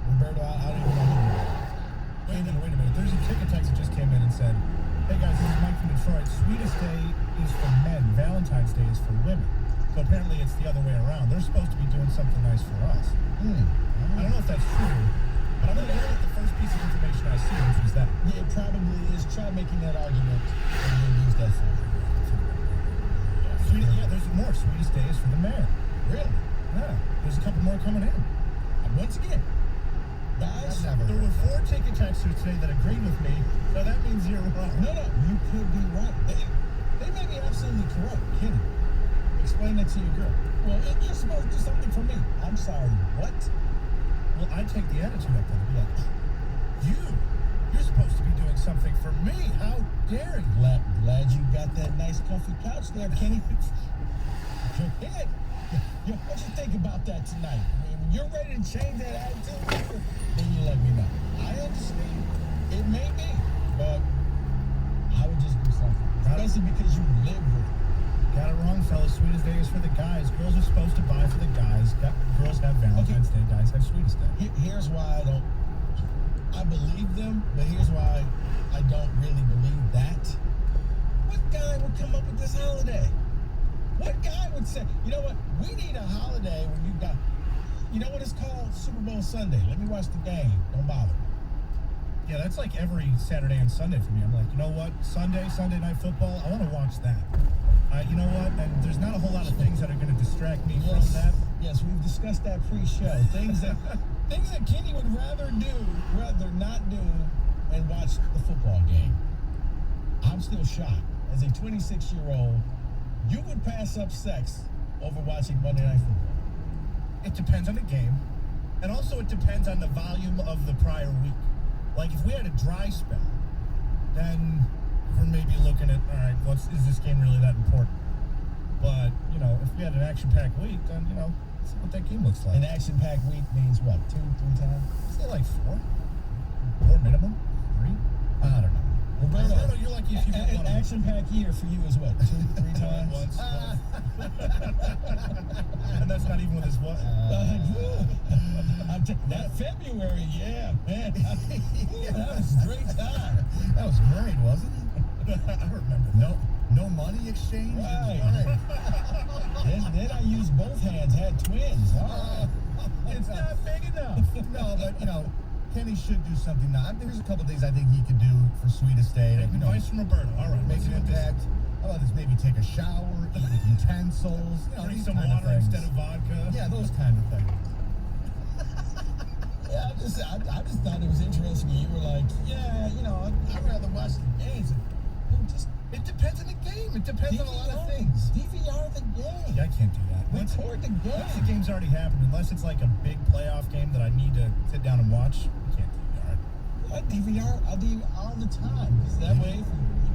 Roberto, I don't even know. Wait a minute. There's a ticket text that just came in and said, hey guys, this is Mike from Detroit. Sweetest Day is for men. Valentine's Day is for women. So apparently it's the other way around. They're supposed to be doing something nice for us. I don't know if that's true, but I'm going to go with the first piece of information I see, which was that. Yeah, it probably is. Try making that argument and then use that for there's more. Sweetest Day is for the man. Really? Yeah. There's a couple more coming in. Once again, guys, there were 4 ticket texters today that agreed with me, so that means you're wrong. No, you could be right. They may be absolutely correct. Kenny, explain that to your girl. Well, you're supposed to do something for me. I'm sorry, what? Well, I take the attitude up and be like, you're supposed to be doing something for me. How dare you? Glad you got that nice comfy couch there, Kenny. Go ahead. What you think about that tonight? I mean, when you're ready to change that attitude, then you let me know. I understand. It may be, but I would just do something. Especially because you live with it. Got it wrong, fellas. Sweetest Day is for the guys. Girls are supposed to buy for the guys. Girls have Valentine's Day. Guys have Sweetest Day. Here's why I believe them, but here's why I don't really believe that. What guy would come up with this holiday? What guy would say, you know what, we need a holiday when you got, you know what it's called? Super Bowl Sunday. Let me watch the game. Don't bother. Yeah, that's like every Saturday and Sunday for me. I'm like, you know what? Sunday Night Football, I want to watch that. You know what? And there's not a whole lot of things that are going to distract me from that. Yes, we've discussed that pre-show. Things that Kenny would rather not do, and watch the football game. I'm still shocked. As a 26-year-old, you would pass up sex over watching Monday Night Football. It depends on the game. And also it depends on the volume of the prior week. Like if we had a dry spell, then we're maybe looking at, all right, is this game really that important? But, you know, if we had an action-packed week, then, you know, see what that game looks like. An action-packed week means what, 2, 3 times? Say like 4. 4 minimum? 3? I don't know. Roberto, you're like if you an action-packed year for you is what, 2, 3 times? Once. And that's not even with his what? That February, yeah, man. That was a great time. That was great, wasn't it? I remember. No money exchange? Right. then I used both hands, had twins. It's not big enough. No, but, you know, Kenny should do something now. There's a couple things I think he could do for Sweetest Day. Advice from Roberto. All right. Make an impact. How about this? Maybe take a shower, eat with utensils. You know, drink some water instead of vodka. Yeah, those kind of things. Yeah, I just thought it was interesting. You were like, yeah, you know, I'd rather watch the games. It depends on the game. It depends on a lot of things. DVR the game. Yeah, I can't do that. Record the game. Once the game's already happened, unless it's like a big playoff game that I need to sit down and watch, I can't DVR it. I DVR all the time. Because that way,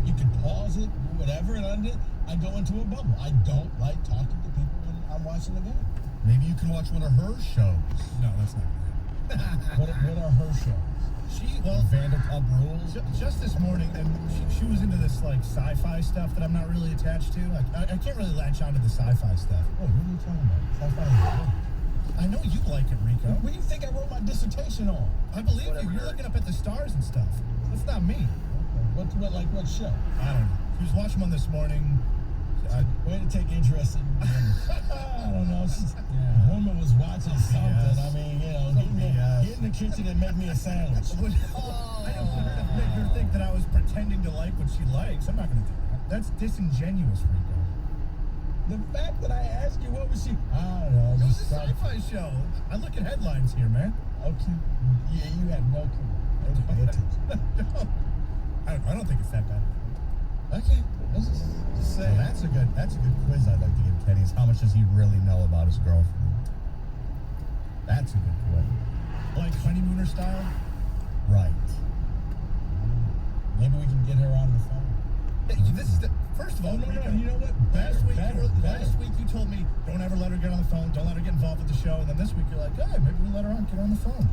you can pause it, do whatever, and I go into a bubble. I don't like talking to people when I'm watching the game. Maybe you can watch one of her shows. No, that's not good. What are her shows? Vanderpump Rules. Just this morning, and she was into this like sci-fi stuff that I'm not really attached to. I can't really latch onto the sci-fi stuff. Wait, what are you talking about? Sci-fi? I know you like it, Rico. What do you think I wrote my dissertation on? I believe you. You're looking up at the stars and stuff. That's not me. What show? I don't know. He was watching one this morning. Way to take interest in. I don't know. A woman was watching something. I mean, get in the kitchen and make me a sandwich. I didn't want her to make her think that I was pretending to like what she likes. I'm not going to do that. That's disingenuous, Rico. The fact that I asked you what was she, I don't know. It was a sci-fi show. I look at headlines here, man. Okay. Yeah, you have no clue. No. I don't think it's that bad. Okay. Let's just say that's a good quiz I'd like to give Kenny. Is how much does he really know about his girlfriend? That's a good quiz. Like honeymooner style? Right. Maybe we can get her on the phone. This is the first of all. No. You know what? Last week you told me don't ever let her get on the phone. Don't let her get involved with the show. And then this week you're like, hey, maybe we let her get on the phone.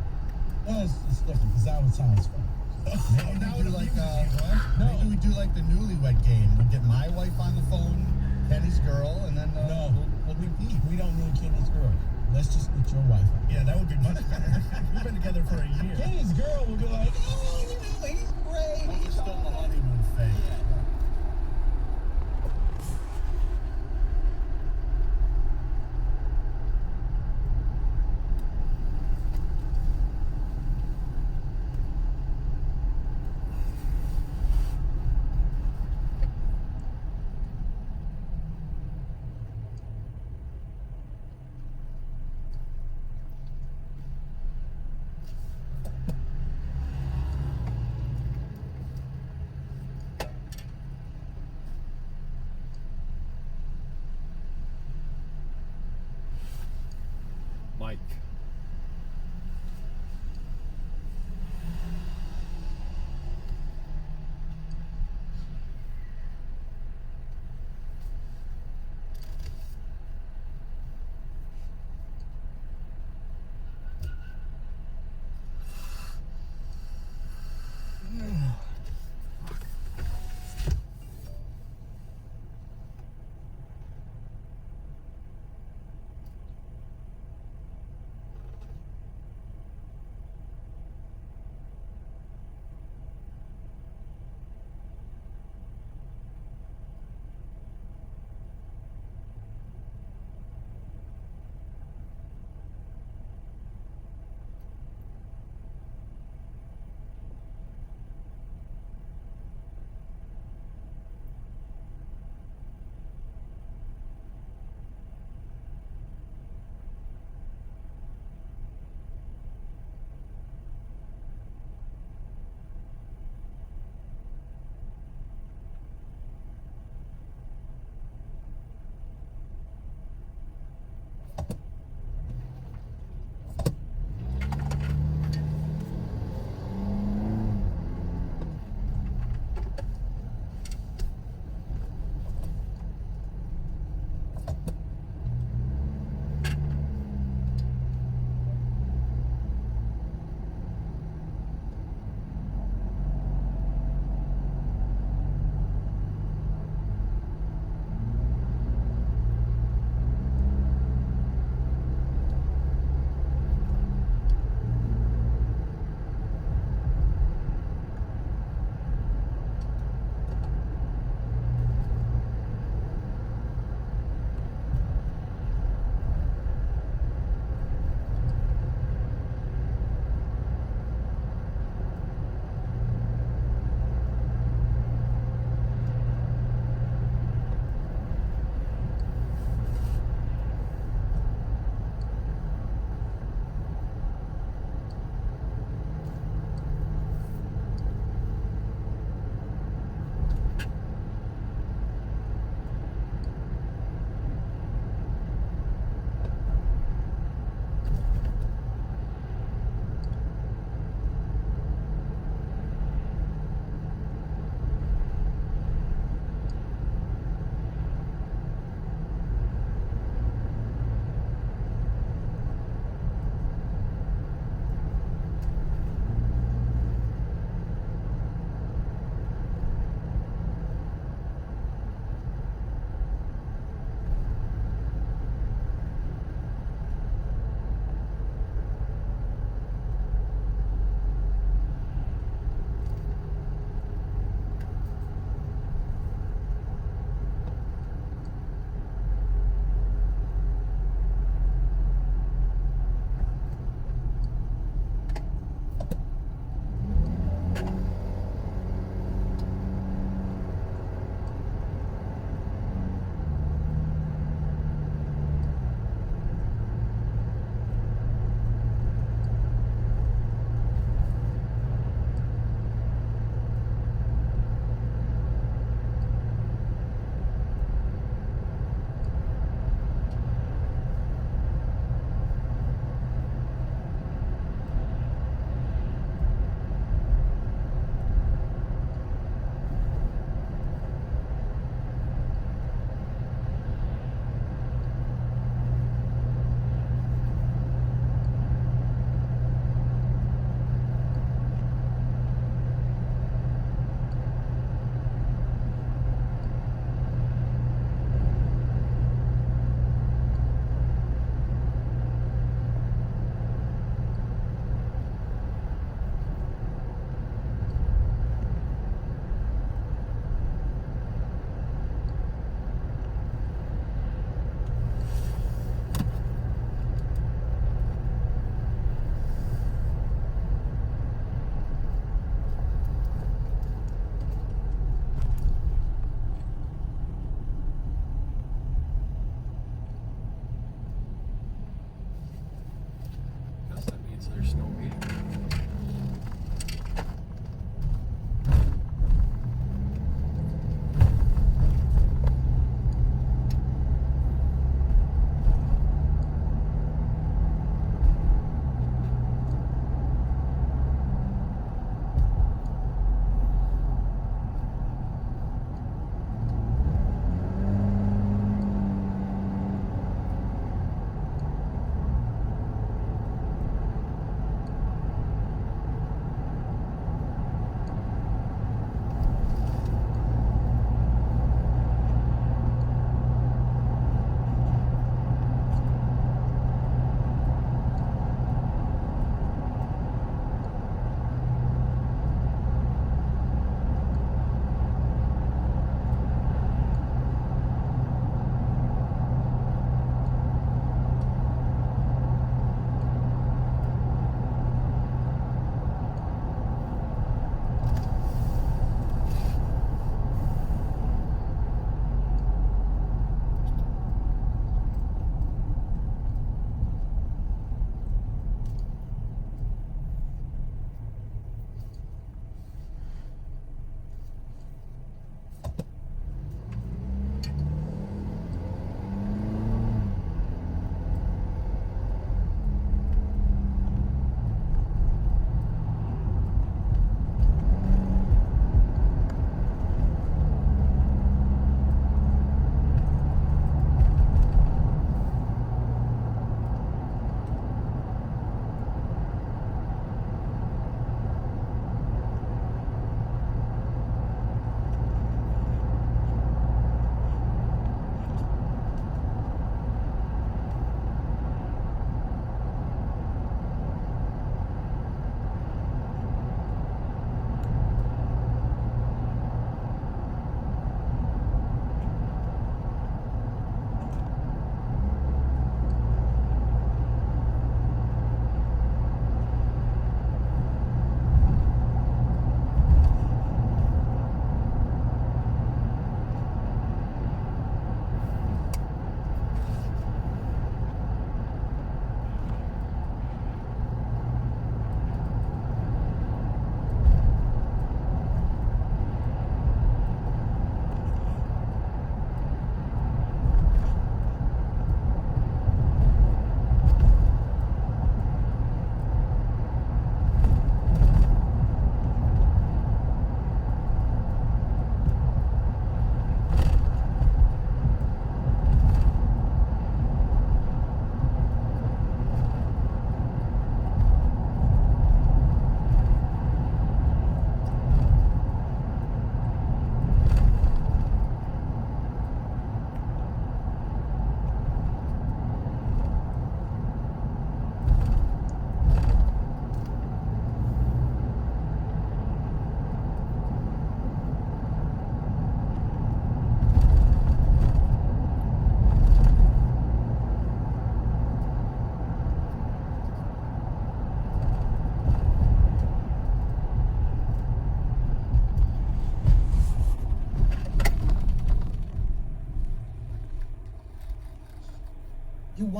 No, it's different because our time's fun. Maybe we do maybe we do like the newlywed game. We get my wife on the phone, Kenny's girl, and then we'll repeat. We don't need Kenny's girl. Let's just get your wife on. Yeah, that would be much better. We've been together for a year. Kenny's girl will be like, oh, he's great. He's still in the honeymoon phase.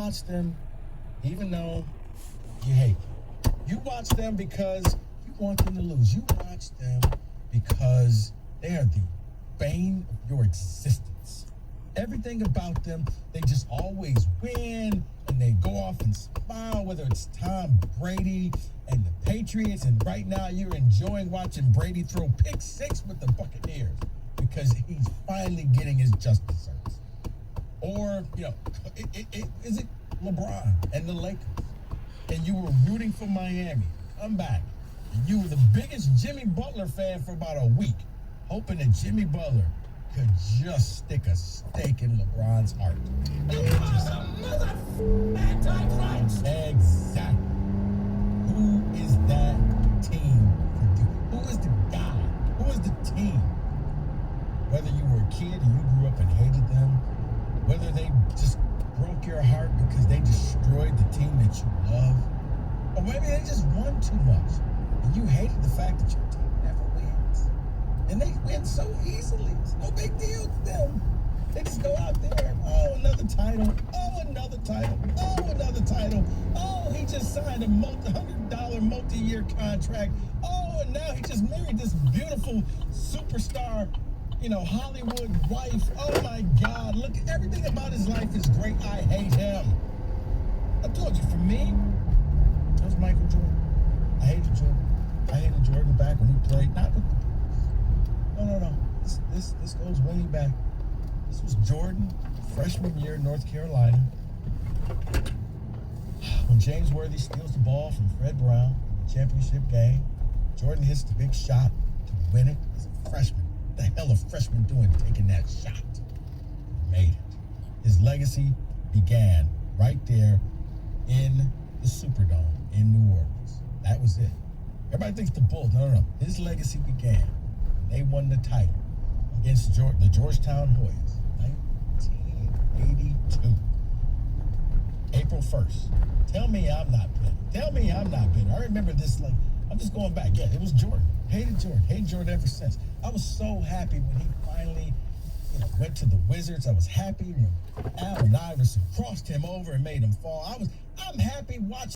watch them even though you hate them. You watch them because you want them to lose. You watch them because they are the bane of your existence. Everything about them, they just always win, and they go off and smile, whether it's Tom Brady and the Patriots, and right now you're enjoying watching Brady throw pick six with the Buccaneers because he's finally getting his just desserts. Or, is it LeBron and the Lakers? And you were rooting for Miami. Come back. And you were the biggest Jimmy Butler fan for about a week, hoping that Jimmy Butler could just stick a stake in LeBron's heart. Exactly. Who is that team for you? Who is the guy? Who is the team? Whether you were a kid and you grew up and hated them, whether they just broke your heart because they destroyed the team that you love, or maybe they just won too much and you hated the fact that your team never wins. And they win so easily. It's no big deal to them. They just go out there, oh, another title, oh, another title, oh, another title. Oh, he just signed a $100 multi-year contract. Oh, and now he just married this beautiful superstar, Hollywood wife. Oh my God, look, everything about his life is great. I hate him. I told you, for me, it was Michael Jordan. I hated Jordan. I hated Jordan back when he played, not with the Bulls. No. This goes way back. This was Jordan, freshman year in North Carolina. When James Worthy steals the ball from Fred Brown in the championship game, Jordan hits the big shot to win it as a freshman. What the hell are freshmen doing taking that shot? Made it. His legacy began right there in the Superdome in New Orleans. That was it. Everybody thinks the Bulls. No. His legacy began when they won the title against the Georgetown Hoyas, 1982. April 1st. Tell me I'm not bitter. I remember this I'm just going back. Yeah, it was Jordan. Hated Jordan ever since. I was so happy when he finally went to the Wizards. I was happy when Allen Iverson crossed him over and made him fall. I'm happy watching